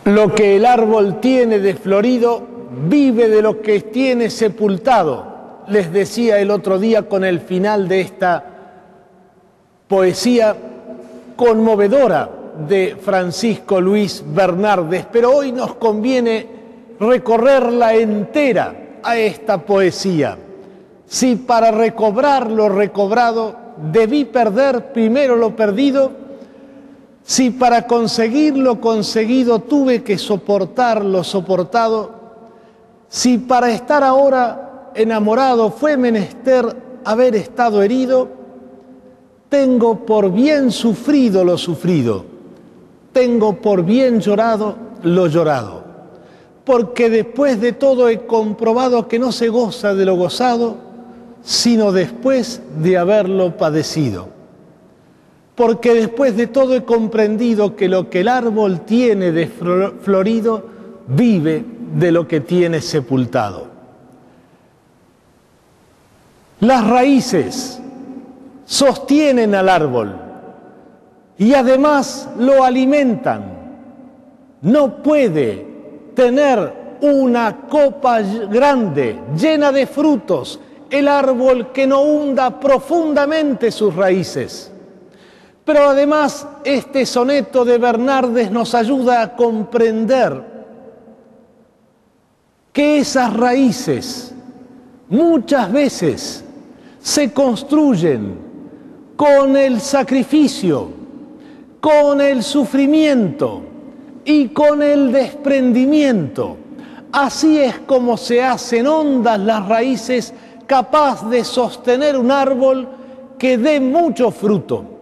Lo que el árbol tiene de florido, vive de lo que tiene sepultado. Les decía el otro día con el final de esta poesía conmovedora de Francisco Luis Bernardes, pero hoy nos conviene recorrerla entera a esta poesía. Si para recobrar lo recobrado debí perder primero lo perdido, si para conseguir lo conseguido tuve que soportar lo soportado, si para estar ahora enamorado fue menester haber estado herido, tengo por bien sufrido lo sufrido, tengo por bien llorado lo llorado, porque después de todo he comprobado que no se goza de lo gozado, sino después de haberlo padecido. Porque después de todo he comprendido que lo que el árbol tiene de florido vive de lo que tiene sepultado. Las raíces sostienen al árbol y además lo alimentan. No puede tener una copa grande, llena de frutos, el árbol que no hunda profundamente sus raíces. Pero además este soneto de Bernardes nos ayuda a comprender que esas raíces muchas veces se construyen con el sacrificio, con el sufrimiento y con el desprendimiento. Así es como se hacen hondas las raíces, capaz de sostener un árbol que dé mucho fruto.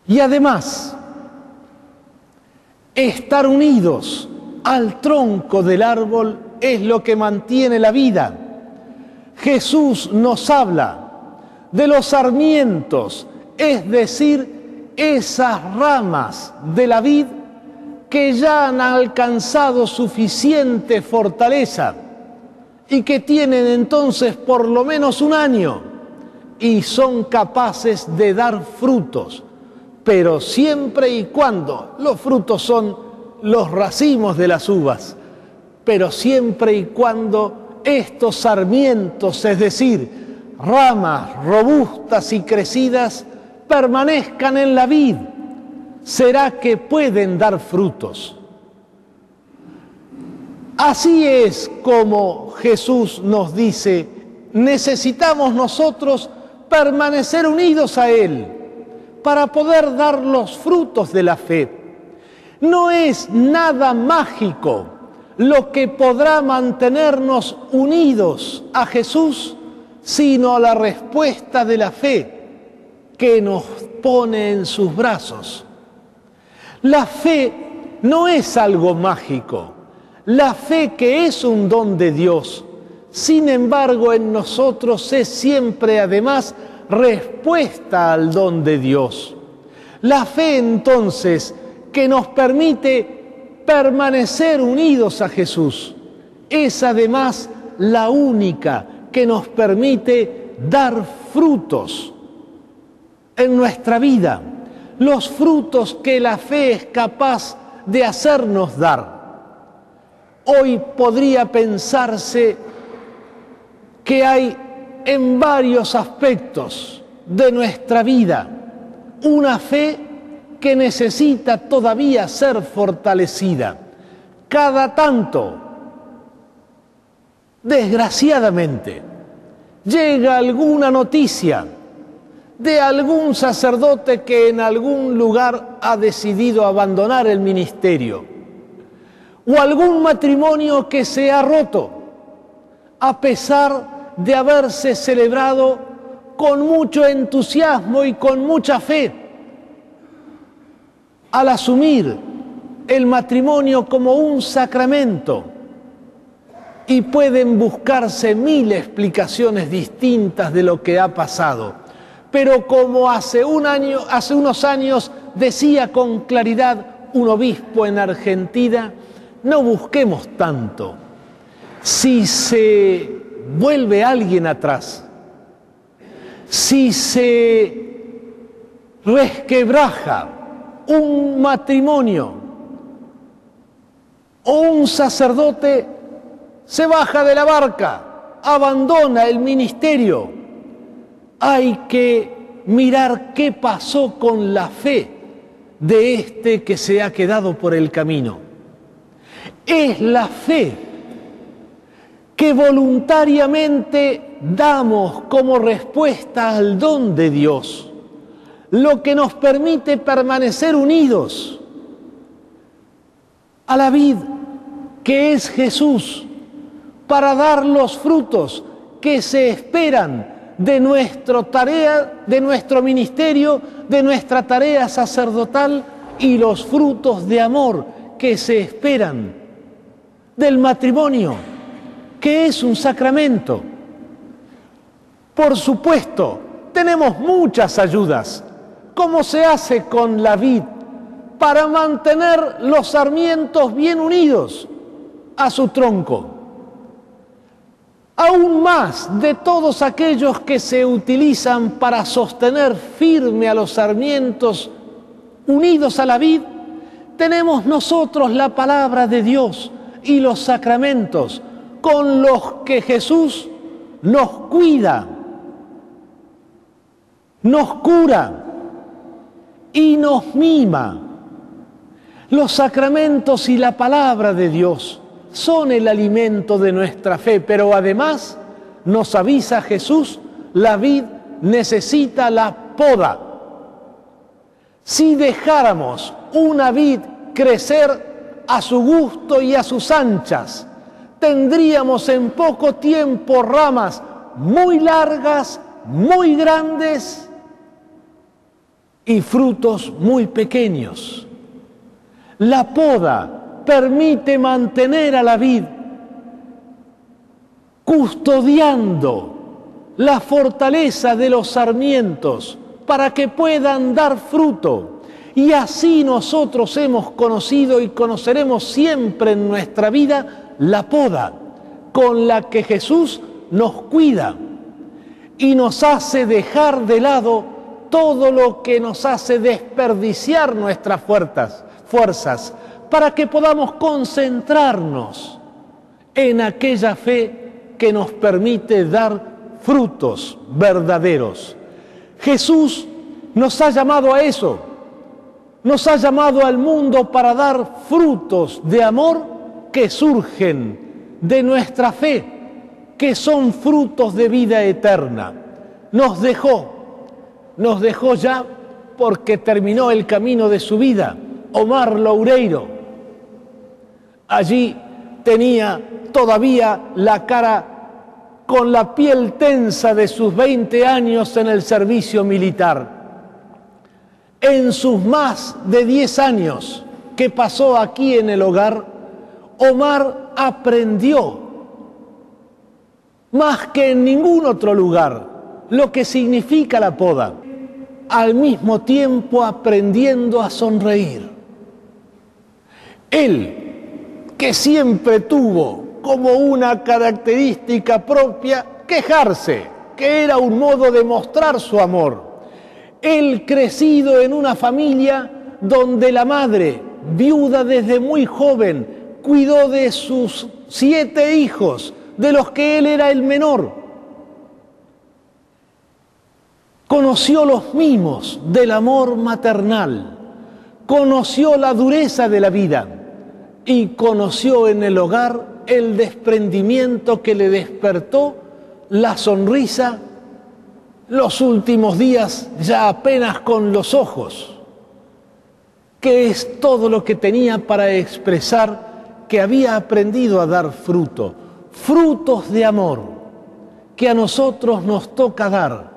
Y además, estar unidos al tronco del árbol es lo que mantiene la vida. Jesús nos habla de los sarmientos, es decir, esas ramas de la vid que ya han alcanzado suficiente fortaleza y que tienen entonces por lo menos un año y son capaces de dar frutos. Pero siempre y cuando, los frutos son los racimos de las uvas, pero siempre y cuando estos sarmientos, es decir, ramas robustas y crecidas, permanezcan en la vid, será que pueden dar frutos. Así es como Jesús nos dice, necesitamos nosotros permanecer unidos a Él, para poder dar los frutos de la fe. No es nada mágico lo que podrá mantenernos unidos a Jesús, sino la respuesta de la fe que nos pone en sus brazos. La fe no es algo mágico, la fe que es un don de Dios, sin embargo en nosotros es siempre además respuesta al don de Dios. La fe entonces que nos permite permanecer unidos a Jesús es además la única que nos permite dar frutos en nuestra vida, los frutos que la fe es capaz de hacernos dar. Hoy podría pensarse que hay en varios aspectos de nuestra vida una fe que necesita todavía ser fortalecida. Cada tanto, desgraciadamente, llega alguna noticia de algún sacerdote que en algún lugar ha decidido abandonar el ministerio, o algún matrimonio que se ha roto, a pesar de haberse celebrado con mucho entusiasmo y con mucha fe, al asumir el matrimonio como un sacramento. Y pueden buscarse mil explicaciones distintas de lo que ha pasado. Pero como hace unos años decía con claridad un obispo en Argentina, no busquemos tanto. Si se vuelve alguien atrás, si se resquebraja un matrimonio o un sacerdote se baja de la barca, abandona el ministerio, hay que mirar qué pasó con la fe de este que se ha quedado por el camino. Es la fe que voluntariamente damos como respuesta al don de Dios, lo que nos permite permanecer unidos a la vid que es Jesús, para dar los frutos que se esperan de nuestra tarea, de nuestro ministerio, de nuestra tarea sacerdotal, y los frutos de amor que se esperan del matrimonio, que es un sacramento. Por supuesto, tenemos muchas ayudas. ¿Cómo se hace con la vid para mantener los sarmientos bien unidos a su tronco? Aún más de todos aquellos que se utilizan para sostener firme a los sarmientos unidos a la vid, tenemos nosotros la palabra de Dios y los sacramentos con los que Jesús nos cuida, nos cura y nos mima. Los sacramentos y la palabra de Dios son el alimento de nuestra fe, pero además nos avisa Jesús, la vid necesita la poda. Si dejáramos una vid crecer a su gusto y a sus anchas, tendríamos en poco tiempo ramas muy largas, muy grandes y frutos muy pequeños. La poda permite mantener a la vid custodiando la fortaleza de los sarmientos para que puedan dar fruto. Y así nosotros hemos conocido y conoceremos siempre en nuestra vida la poda con la que Jesús nos cuida y nos hace dejar de lado todo lo que nos hace desperdiciar nuestras fuerzas, para que podamos concentrarnos en aquella fe que nos permite dar frutos verdaderos. Jesús nos ha llamado a eso, nos ha llamado al mundo para dar frutos de amor que surgen de nuestra fe, que son frutos de vida eterna. Nos dejó ya porque terminó el camino de su vida, Omar Loureiro. Allí tenía todavía la cara con la piel tensa de sus 20 años en el servicio militar. En sus más de 10 años que pasó aquí en el hogar, Omar aprendió, más que en ningún otro lugar, lo que significa la poda, al mismo tiempo aprendiendo a sonreír. Él, que siempre tuvo como una característica propia quejarse, que era un modo de mostrar su amor. Él, crecido en una familia donde la madre, viuda desde muy joven, cuidó de sus 7 hijos, de los que él era el menor. Conoció los mimos del amor maternal, conoció la dureza de la vida y conoció en el hogar el desprendimiento que le despertó la sonrisa los últimos días, ya apenas con los ojos, que es todo lo que tenía para expresar que había aprendido a dar fruto, frutos de amor que a nosotros nos toca dar,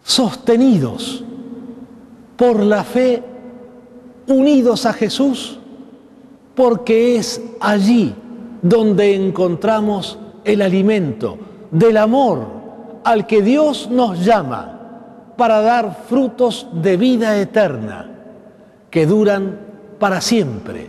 sostenidos por la fe, unidos a Jesús, porque es allí donde encontramos el alimento del amor al que Dios nos llama para dar frutos de vida eterna que duran para siempre.